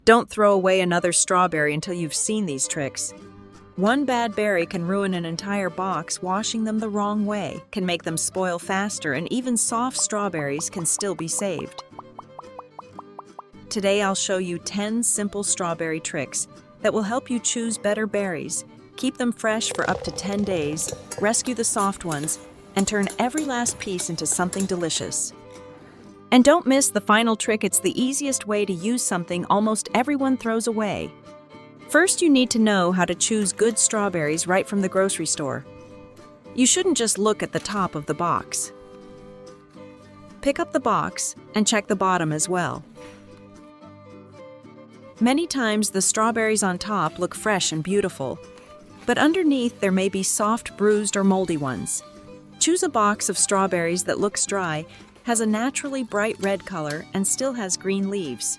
Don't throw away another strawberry until you've seen these tricks. One bad berry can ruin an entire box. Washing them the wrong way can make them spoil faster, and even soft strawberries can still be saved. Today I'll show you 10 simple strawberry tricks that will help you choose better berries, keep them fresh for up to 10 days, rescue the soft ones, and turn every last piece into something delicious. And don't miss the final trick. It's the easiest way to use something almost everyone throws away. First, you need to know how to choose good strawberries right from the grocery store. You shouldn't just look at the top of the box. Pick up the box and check the bottom as well. Many times the strawberries on top look fresh and beautiful, but underneath there may be soft, bruised, or moldy ones. Choose a box of strawberries that looks dry, has a naturally bright red color, and still has green leaves.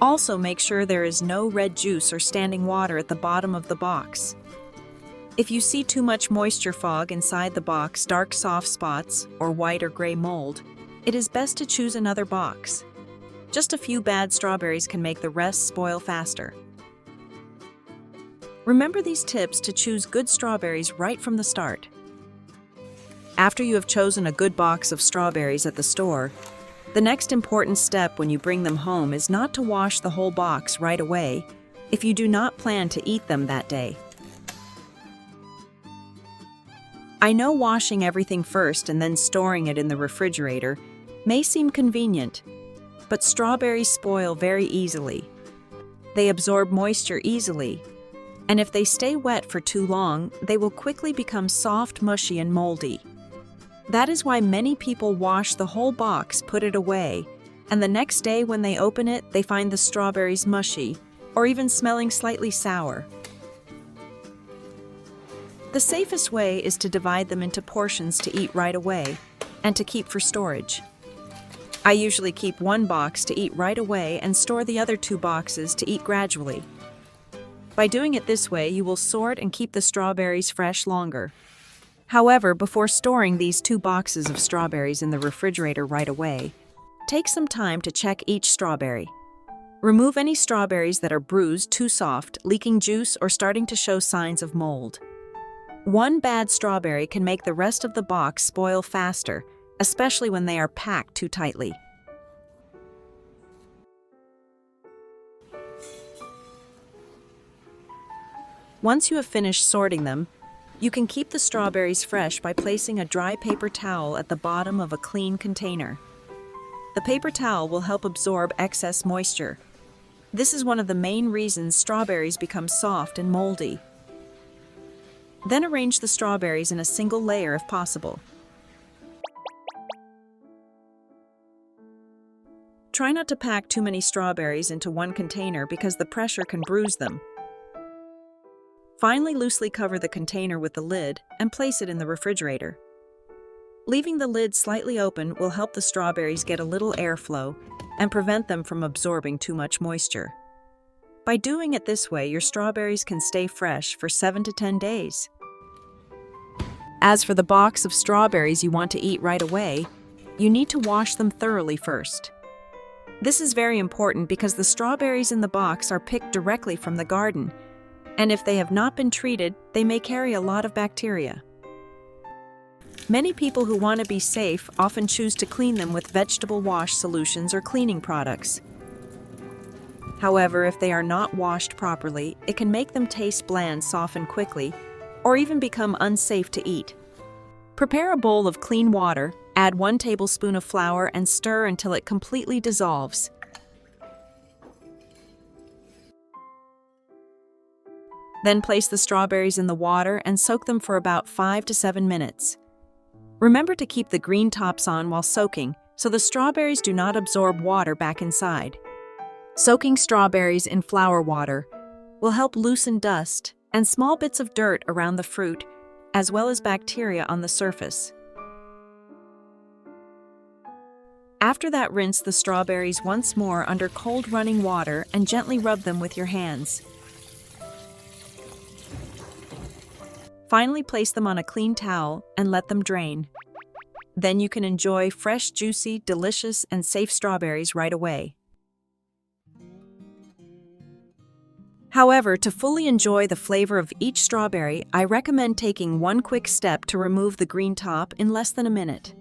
Also, make sure there is no red juice or standing water at the bottom of the box. If you see too much moisture fog inside the box, dark soft spots, or white or gray mold, it is best to choose another box. Just a few bad strawberries can make the rest spoil faster. Remember these tips to choose good strawberries right from the start. After you have chosen a good box of strawberries at the store, the next important step when you bring them home is not to wash the whole box right away if you do not plan to eat them that day. I know washing everything first and then storing it in the refrigerator may seem convenient, but strawberries spoil very easily. They absorb moisture easily, and if they stay wet for too long, they will quickly become soft, mushy, and moldy. That is why many people wash the whole box, put it away, and the next day when they open it, they find the strawberries mushy or even smelling slightly sour. The safest way is to divide them into portions to eat right away and to keep for storage. I usually keep one box to eat right away and store the other 2 boxes to eat gradually. By doing it this way, you will sort and keep the strawberries fresh longer. However, before storing these 2 boxes of strawberries in the refrigerator right away, take some time to check each strawberry. Remove any strawberries that are bruised, too soft, leaking juice, or starting to show signs of mold. One bad strawberry can make the rest of the box spoil faster, especially when they are packed too tightly. Once you have finished sorting them, you can keep the strawberries fresh by placing a dry paper towel at the bottom of a clean container. The paper towel will help absorb excess moisture. This is one of the main reasons strawberries become soft and moldy. Then arrange the strawberries in a single layer if possible. Try not to pack too many strawberries into one container because the pressure can bruise them. Finally, loosely cover the container with the lid and place it in the refrigerator. Leaving the lid slightly open will help the strawberries get a little airflow and prevent them from absorbing too much moisture. By doing it this way, your strawberries can stay fresh for 7 to 10 days. As for the box of strawberries you want to eat right away, you need to wash them thoroughly first. This is very important because the strawberries in the box are picked directly from the garden, and if they have not been treated, they may carry a lot of bacteria. Many people who want to be safe often choose to clean them with vegetable wash solutions or cleaning products. However, if they are not washed properly, it can make them taste bland, soften quickly, or even become unsafe to eat. Prepare a bowl of clean water, add 1 tablespoon of flour, and stir until it completely dissolves. Then place the strawberries in the water and soak them for about 5 to 7 minutes. Remember to keep the green tops on while soaking, so the strawberries do not absorb water back inside. Soaking strawberries in flour water will help loosen dust and small bits of dirt around the fruit, as well as bacteria on the surface. After that, rinse the strawberries once more under cold running water and gently rub them with your hands. Finally, place them on a clean towel and let them drain. Then you can enjoy fresh, juicy, delicious, and safe strawberries right away. However, to fully enjoy the flavor of each strawberry, I recommend taking one quick step to remove the green top in less than a minute.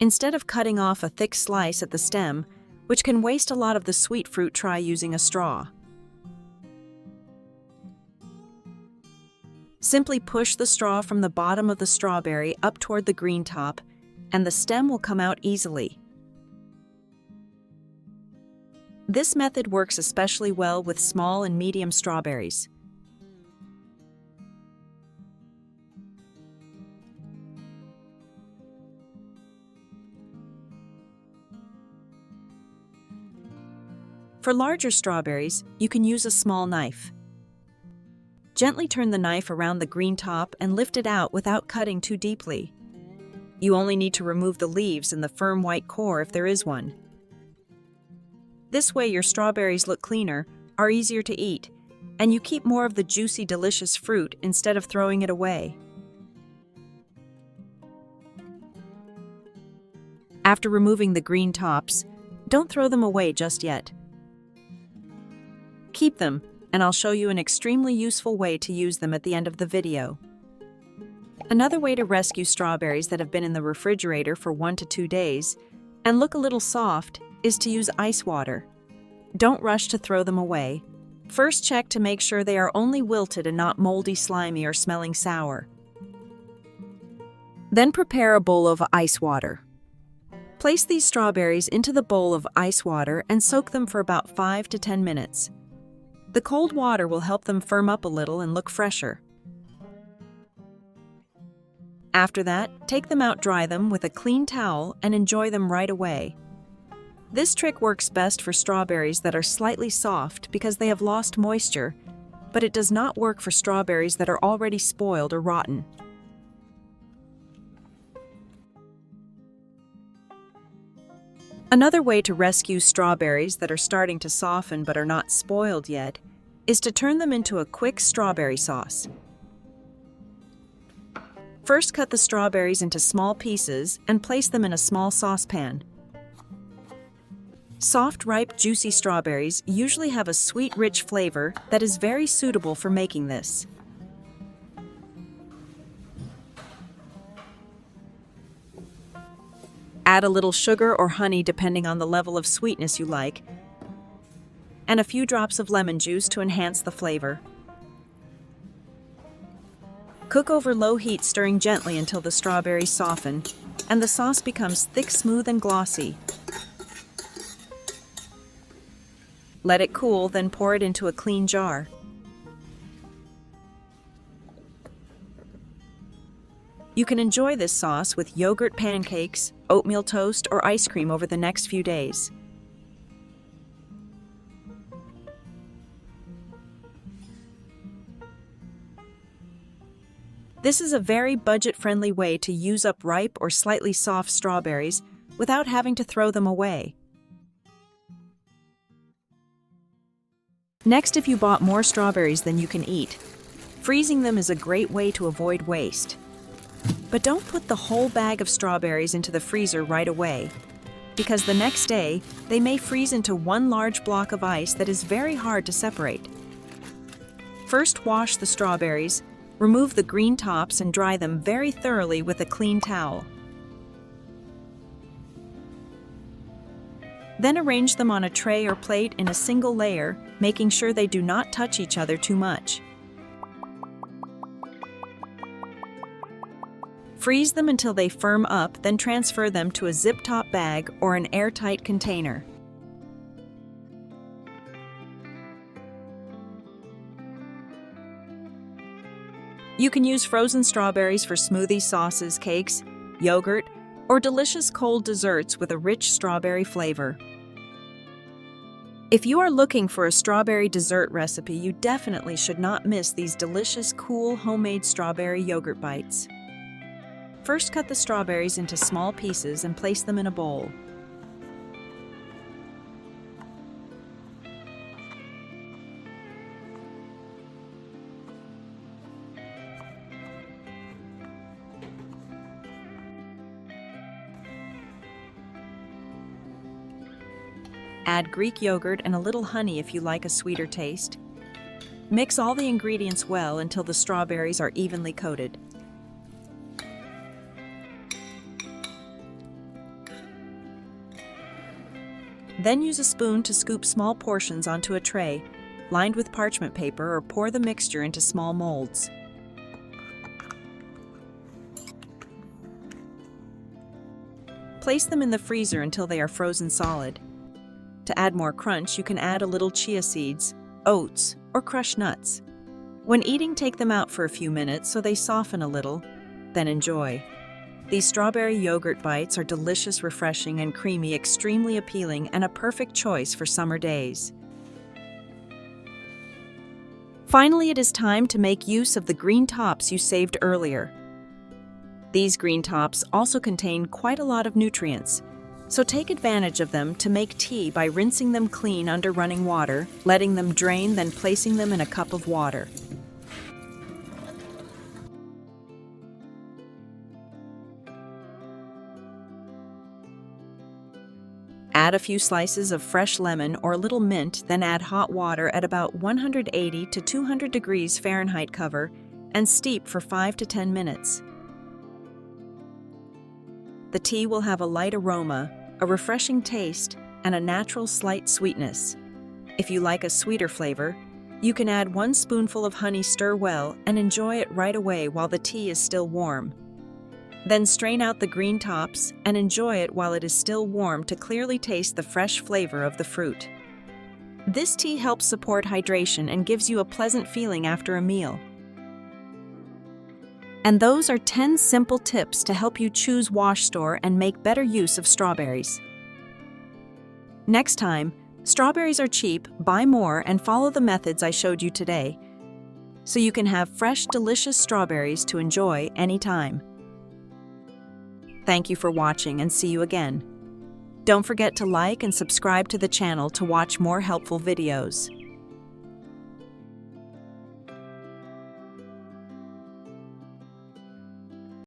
Instead of cutting off a thick slice at the stem, which can waste a lot of the sweet fruit, try using a straw. Simply push the straw from the bottom of the strawberry up toward the green top, and the stem will come out easily. This method works especially well with small and medium strawberries. For larger strawberries, you can use a small knife. Gently turn the knife around the green top and lift it out without cutting too deeply. You only need to remove the leaves and the firm white core if there is one. This way your strawberries look cleaner, are easier to eat, and you keep more of the juicy, delicious fruit instead of throwing it away. After removing the green tops, don't throw them away just yet. Keep them, and I'll show you an extremely useful way to use them at the end of the video. Another way to rescue strawberries that have been in the refrigerator for 1 to 2 days and look a little soft is to use ice water. Don't rush to throw them away. First, check to make sure they are only wilted and not moldy, slimy, or smelling sour. Then prepare a bowl of ice water. Place these strawberries into the bowl of ice water and soak them for about 5 to 10 minutes. The cold water will help them firm up a little and look fresher. After that, take them out, dry them with a clean towel, and enjoy them right away. This trick works best for strawberries that are slightly soft because they have lost moisture, but it does not work for strawberries that are already spoiled or rotten. Another way to rescue strawberries that are starting to soften but are not spoiled yet is to turn them into a quick strawberry sauce. First, cut the strawberries into small pieces and place them in a small saucepan. Soft, ripe, juicy strawberries usually have a sweet, rich flavor that is very suitable for making this. Add a little sugar or honey depending on the level of sweetness you like, and a few drops of lemon juice to enhance the flavor. Cook over low heat, stirring gently until the strawberries soften and the sauce becomes thick, smooth, and glossy. Let it cool, then pour it into a clean jar. You can enjoy this sauce with yogurt, pancakes, oatmeal toast, or ice cream over the next few days. This is a very budget-friendly way to use up ripe or slightly soft strawberries without having to throw them away. Next, if you bought more strawberries than you can eat, freezing them is a great way to avoid waste. But don't put the whole bag of strawberries into the freezer right away, because the next day they may freeze into one large block of ice that is very hard to separate. First, wash the strawberries, remove the green tops, and dry them very thoroughly with a clean towel. Then arrange them on a tray or plate in a single layer, making sure they do not touch each other too much. Freeze them until they firm up, then transfer them to a zip-top bag or an airtight container. You can use frozen strawberries for smoothies, sauces, cakes, yogurt, or delicious cold desserts with a rich strawberry flavor. If you are looking for a strawberry dessert recipe, you definitely should not miss these delicious, cool, homemade strawberry yogurt bites. First, cut the strawberries into small pieces and place them in a bowl. Add Greek yogurt and a little honey if you like a sweeter taste. Mix all the ingredients well until the strawberries are evenly coated. Then use a spoon to scoop small portions onto a tray, lined with parchment paper, or pour the mixture into small molds. Place them in the freezer until they are frozen solid. To add more crunch, you can add a little chia seeds, oats, or crushed nuts. When eating, take them out for a few minutes so they soften a little, then enjoy. These strawberry yogurt bites are delicious, refreshing, and creamy, extremely appealing, and a perfect choice for summer days. Finally, it is time to make use of the green tops you saved earlier. These green tops also contain quite a lot of nutrients, so take advantage of them to make tea by rinsing them clean under running water, letting them drain, then placing them in a cup of water. Add a few slices of fresh lemon or a little mint, then add hot water at about 180 to 200 degrees Fahrenheit cover and steep for 5 to 10 minutes. The tea will have a light aroma, a refreshing taste, and a natural slight sweetness. If you like a sweeter flavor, you can add 1 spoonful of honey, stir well, and enjoy it right away while the tea is still warm. Then strain out the green tops and enjoy it while it is still warm to clearly taste the fresh flavor of the fruit. This tea helps support hydration and gives you a pleasant feeling after a meal. And those are 10 simple tips to help you choose wash store and make better use of strawberries. Next time, strawberries are cheap, buy more and follow the methods I showed you today, so you can have fresh, delicious strawberries to enjoy anytime. Thank you for watching and see you again. Don't forget to like and subscribe to the channel to watch more helpful videos.